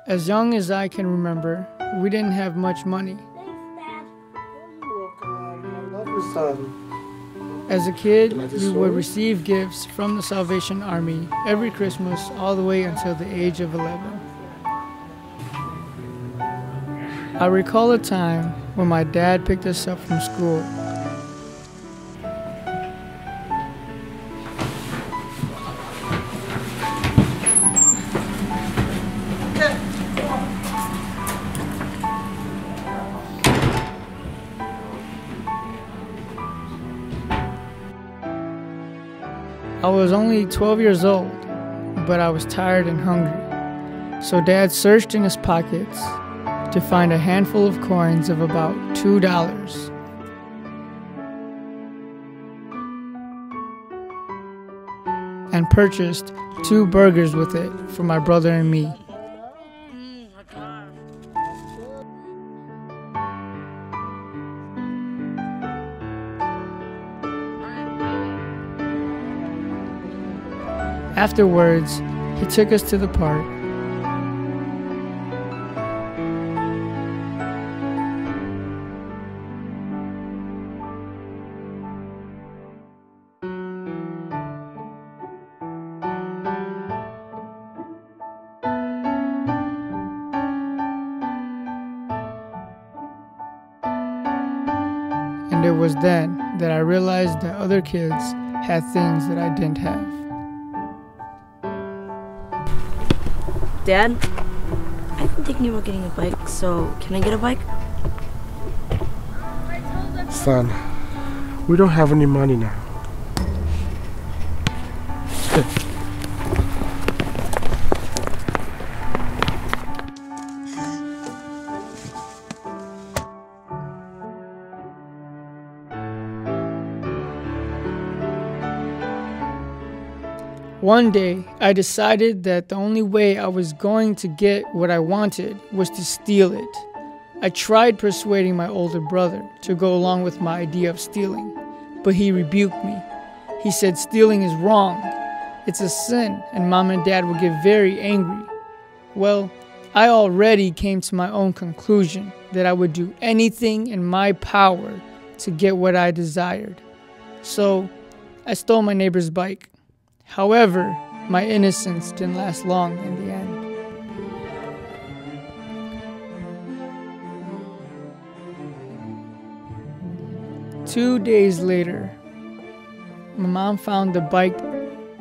As young as I can remember, we didn't have much money. As a kid, we would receive gifts from the Salvation Army every Christmas all the way until the age of 11. I recall a time when my dad picked us up from school. I was only 12 years old, but I was tired and hungry. So Dad searched in his pockets to find a handful of coins of about $2 and purchased 2 burgers with it for my brother and me. Afterwards, he took us to the park. And it was then that I realized that other kids had things that I didn't have. Dad, I've been thinking about getting a bike, so can I get a bike? Son, we don't have any money now. One day, I decided that the only way I was going to get what I wanted was to steal it. I tried persuading my older brother to go along with my idea of stealing, but he rebuked me. He said stealing is wrong. It's a sin, and Mom and Dad would get very angry. Well, I already came to my own conclusion that I would do anything in my power to get what I desired. So, I stole my neighbor's bike. However, my innocence didn't last long in the end. Two days later, my mom found the bike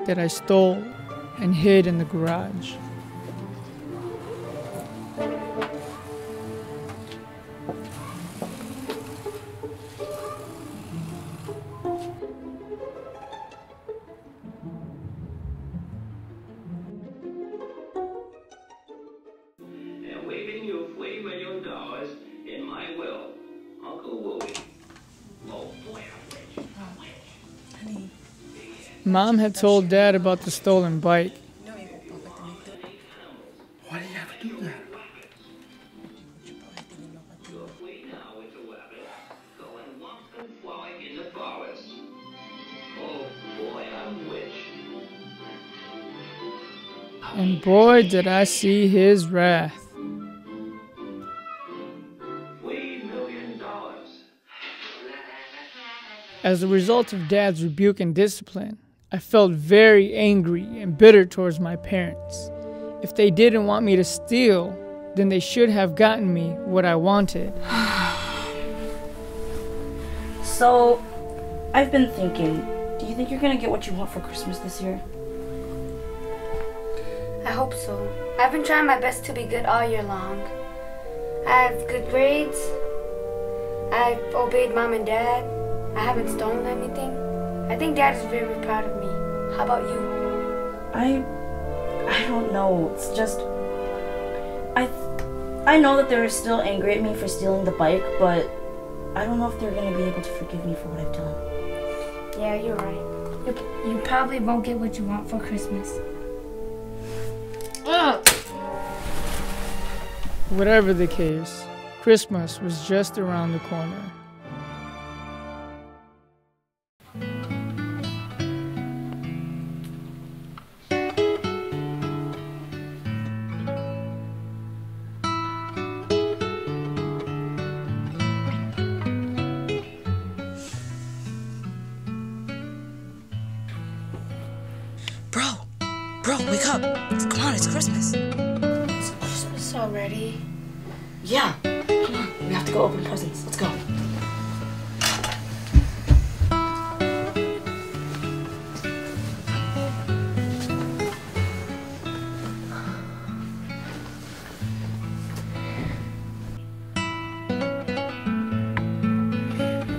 that I stole and hid in the garage. Waiving you $40 million in my will, Uncle Willie. Oh boy, I'm rich. Mom had told Dad about the stolen bike. Why do you have to do that? You're free now with the weapon. Go and walk and frolic in the forest. Oh boy, I'm rich. And boy, did I see his wrath. $3 million. As a result of Dad's rebuke and discipline, I felt very angry and bitter towards my parents. If they didn't want me to steal, then they should have gotten me what I wanted. So, I've been thinking, do you think you're gonna get what you want for Christmas this year? I hope so. I've been trying my best to be good all year long. I have good grades. I've obeyed Mom and Dad. I haven't stolen anything. I think Dad is very proud of me. How about you? I don't know. It's just I know that they're still angry at me for stealing the bike, but I don't know if they're gonna be able to forgive me for what I've done. Yeah, you're right. You probably won't get what you want for Christmas. Whatever the case, Christmas was just around the corner. up. Come on, it's Christmas. It's Christmas already. Yeah. Come on, we have to go open presents. Let's go.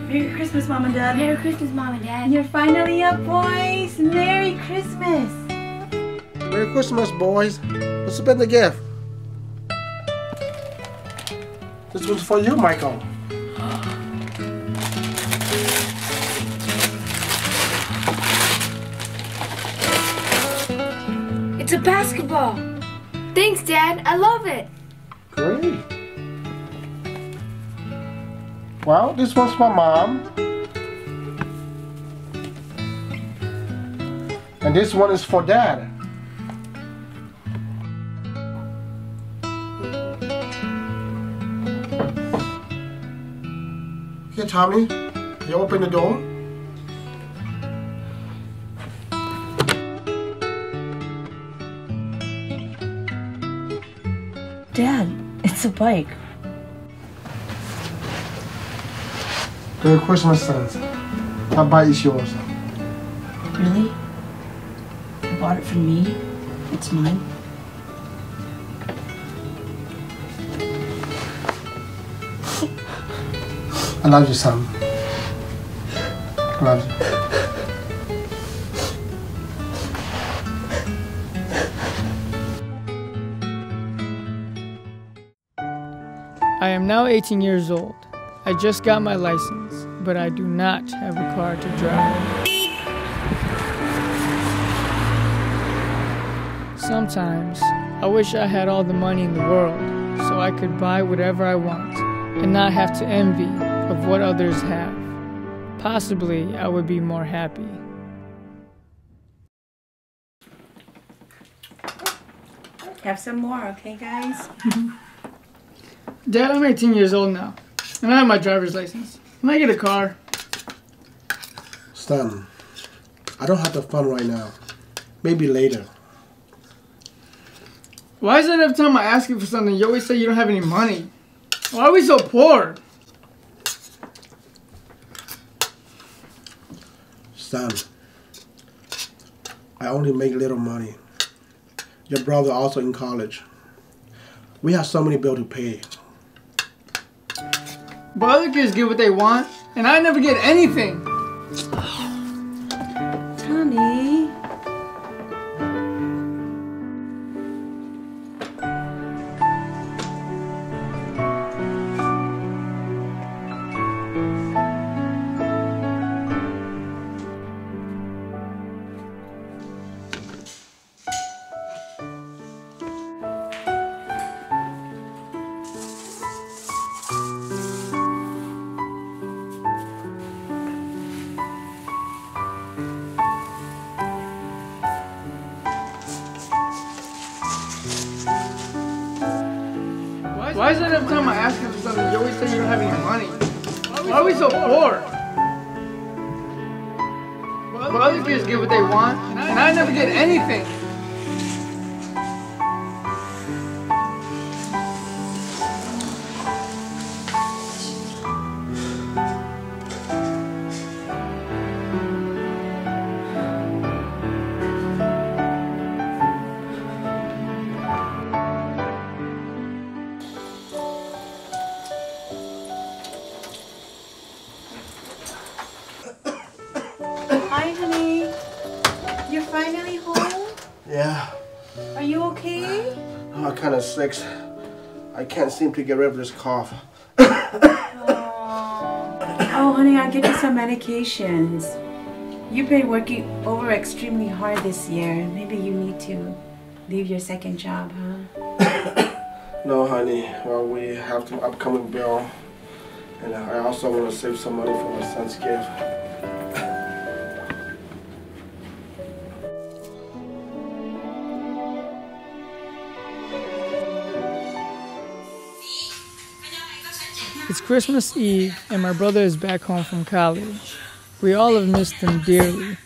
Merry Christmas, Mom and Dad. Merry Christmas, Mom and Dad. You're finally up, boys. Merry Christmas. Merry Christmas, boys. Let's open the gift. This one's for you, Michael. It's a basketball. Thanks, Dad. I love it. Great. Well, this one's for Mom. And this one is for Dad. Here, Tommy, you open the door. Dad, it's a bike. Merry Christmas, sons. That bike is yours. Really? You bought it for me? It's mine? I love you, son. I love you. I am now 18 years old. I just got my license, but I do not have a car to drive. Sometimes, I wish I had all the money in the world so I could buy whatever I want and not have to envy of what others have. Possibly, I would be more happy. Have some more, okay, guys? Dad, I'm 18 years old now, and I have my driver's license. Can I get a car? Son, I don't have the fun right now. Maybe later. Why is it every time I ask you for something, you always say you don't have any money? Why are we so poor? Son, I only make little money. Your brother also in college. We have so many bills to pay. But other kids get what they want, and I never get anything. Tommy. Why is it every time I ask you for something, you always say you don't have any money? Why are we so poor? But other kids get what they want, and I never get anything. Hi, honey. You're finally home? Yeah, Are you okay? I'm kind of sick. I can't seem to get rid of this cough. Oh, honey, I'll get you some medications. You've been working over extremely hard this year. Maybe you need to leave your second job, huh? No, honey. Well, we have the upcoming bill. And I also want to save some money for my son's gift. It's Christmas Eve, and my brother is back home from college. We all have missed him dearly.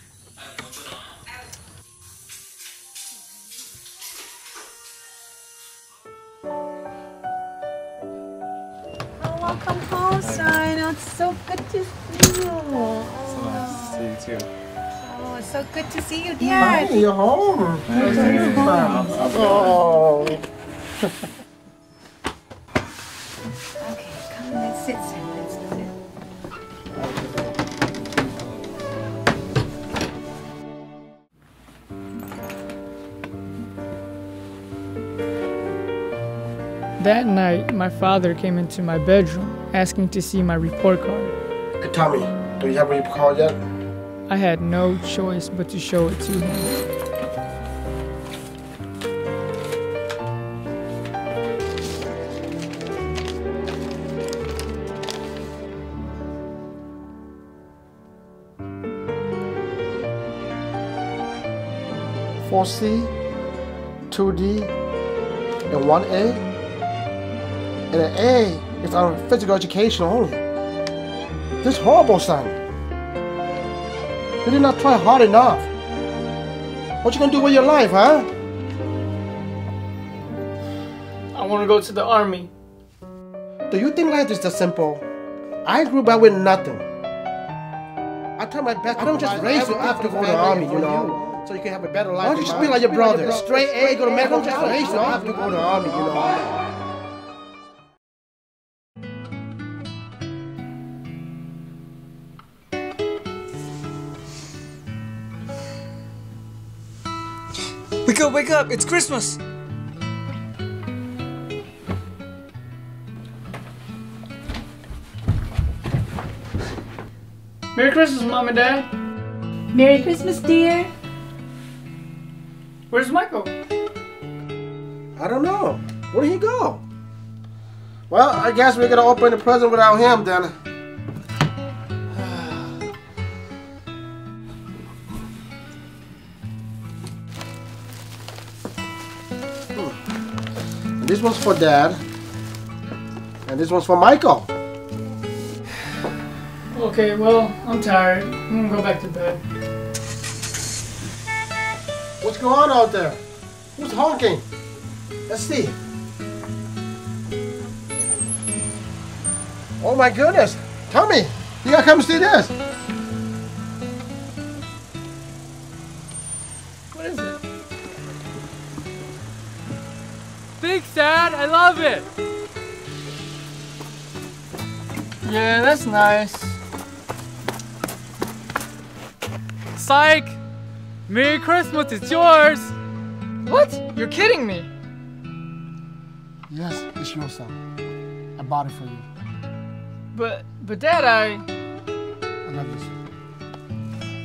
so good to see you. So nice to see you too. Oh, it's so good to see you, Dad. Hi, you're home. Nice to meet you. Oh. Okay, come let's sit, Sam. Let's sit. That night, my father came into my bedroom asking to see my report card. Hey, Tommy, do you have a report card yet? I had no choice but to show it to him. C, 2D, and 1A. And an A is on physical education only. This horrible, son. You did not try hard enough. What you gonna do with your life, huh? I want to go to the army. Do you think life is that simple? I grew up with nothing. I try my best. I don't just raise you up to go to the army, you know. So you can have a better life. Why don't you just be like your brother? Straight A, go to medical. I don't just raise you up to go to the army, you know. Wake up, it's Christmas! Merry Christmas, Mom and Dad. Merry Christmas, dear. Where's Michael? I don't know. Where did he go? Well, I guess we're gonna open the present without him then. This one's for Dad, and this one's for Michael. Okay, well, I'm tired. I'm gonna go back to bed. What's going on out there? Who's honking? Let's see. Oh my goodness! Tommy, you gotta come see this. What is it? Thanks, Dad, I love it! Yeah, that's nice. Psych! Merry Christmas, it's yours! What? You're kidding me. Yes, it's your son. I bought it for you. But Dad, I love you, son.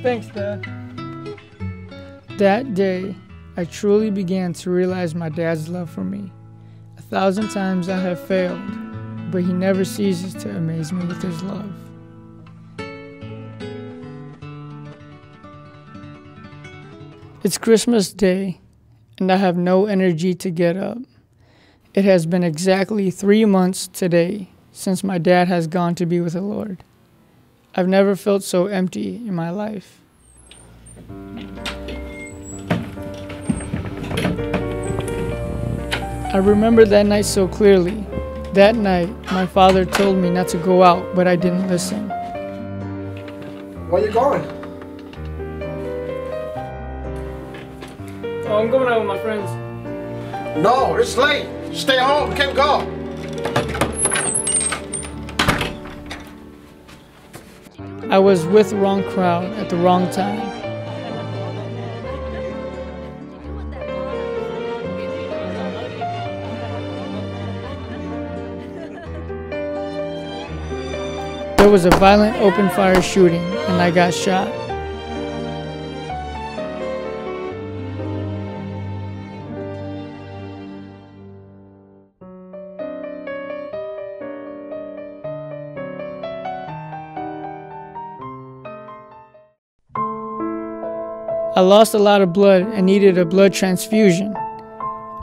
Thanks, Dad. That day, I truly began to realize my dad's love for me. 1,000 times I have failed, but he never ceases to amaze me with his love. It's Christmas Day, and I have no energy to get up. It has been exactly 3 months today since my dad has gone to be with the Lord. I've never felt so empty in my life. I remember that night so clearly. That night, my father told me not to go out, but I didn't listen. Where you going? Oh, I'm going out with my friends. No, it's late. Stay home. You can't go. I was with the wrong crowd at the wrong time. There was a violent open fire shooting and I got shot. I lost a lot of blood and needed a blood transfusion.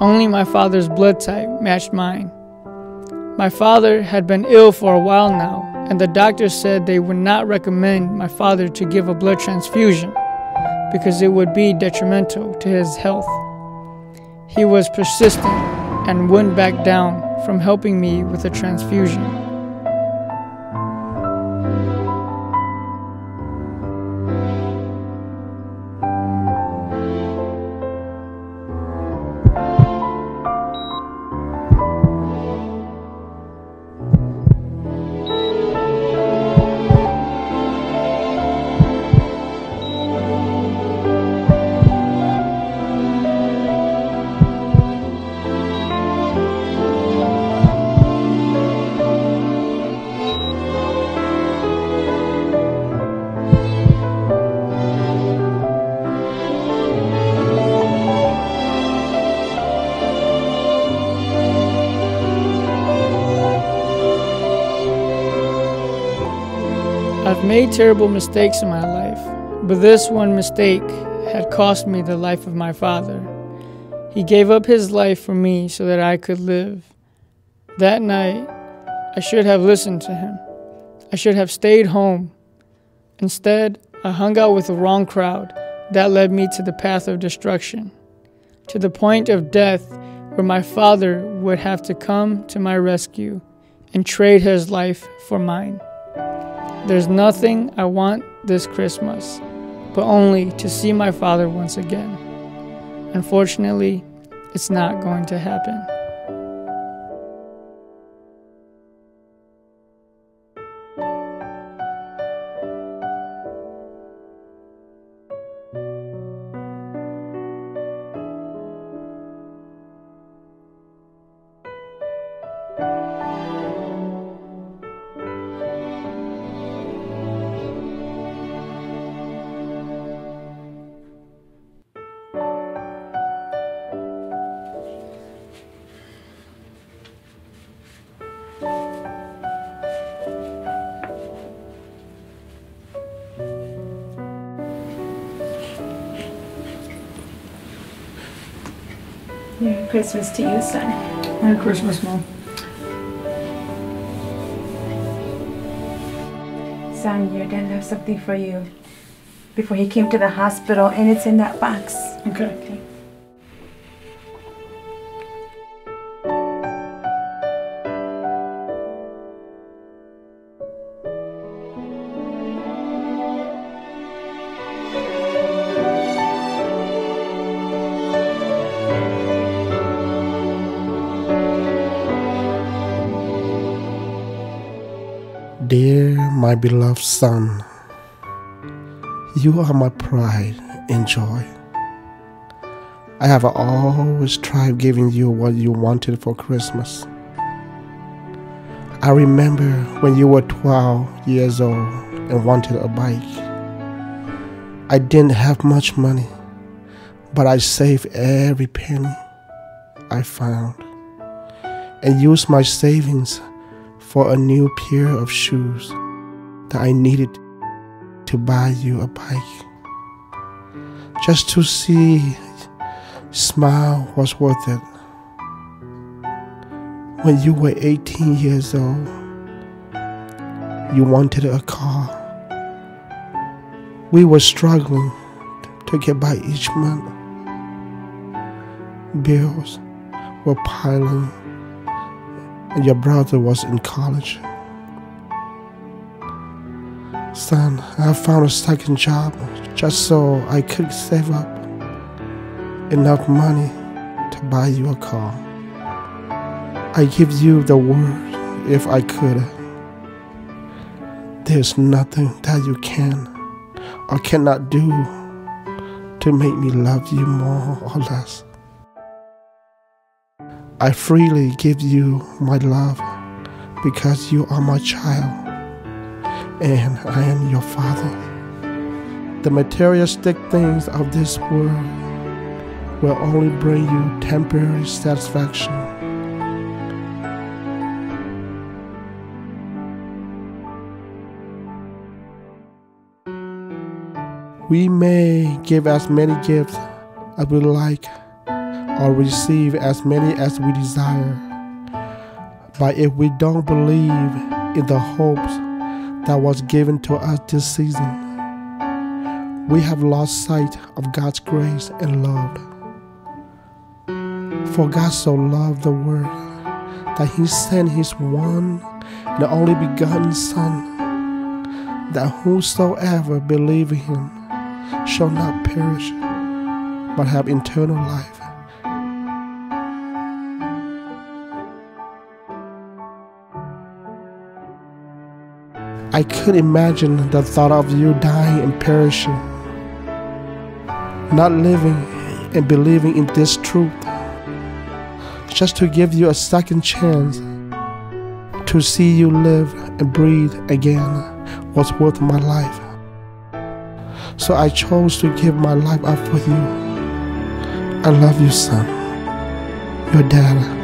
Only my father's blood type matched mine. My father had been ill for a while now, and the doctor said they would not recommend my father to give a blood transfusion because it would be detrimental to his health. He was persistent and wouldn't back down from helping me with a transfusion. I've made terrible mistakes in my life, but this one mistake had cost me the life of my father. He gave up his life for me so that I could live. That night, I should have listened to him. I should have stayed home. Instead, I hung out with the wrong crowd. That led me to the path of destruction, to the point of death where my father would have to come to my rescue and trade his life for mine. There's nothing I want this Christmas, but only to see my father once again. Unfortunately, it's not going to happen. Merry Christmas to you, son. Merry Christmas, Mom. Son, your dad left something for you before he came to the hospital, and it's in that box. Okay. Dear my beloved son, you are my pride and joy. I have always tried giving you what you wanted for Christmas. I remember when you were 12 years old and wanted a bike. I didn't have much money, but I saved every penny I found and used my savings for a new pair of shoes that I needed to buy you a bike. Just to see you smile was worth it. When you were 18 years old, you wanted a car. We were struggling to get by each month. Bills were piling, and your brother was in college. Son, I found a second job just so I could save up enough money to buy you a car. I give you the word, if I could, there's nothing that you can or cannot do to make me love you more or less. I freely give you my love because you are my child and I am your father. The materialistic things of this world will only bring you temporary satisfaction. We may give as many gifts as we like, or receive as many as we desire. But if we don't believe in the hopes that was given to us this season, we have lost sight of God's grace and love. For God so loved the world that He sent His one and only begotten Son, that whosoever believes in Him shall not perish, but have eternal life. I could imagine the thought of you dying and perishing, not living and believing in this truth, just to give you a second chance to see you live and breathe again was worth my life. So I chose to give my life up for you. I love you, son. Your dad.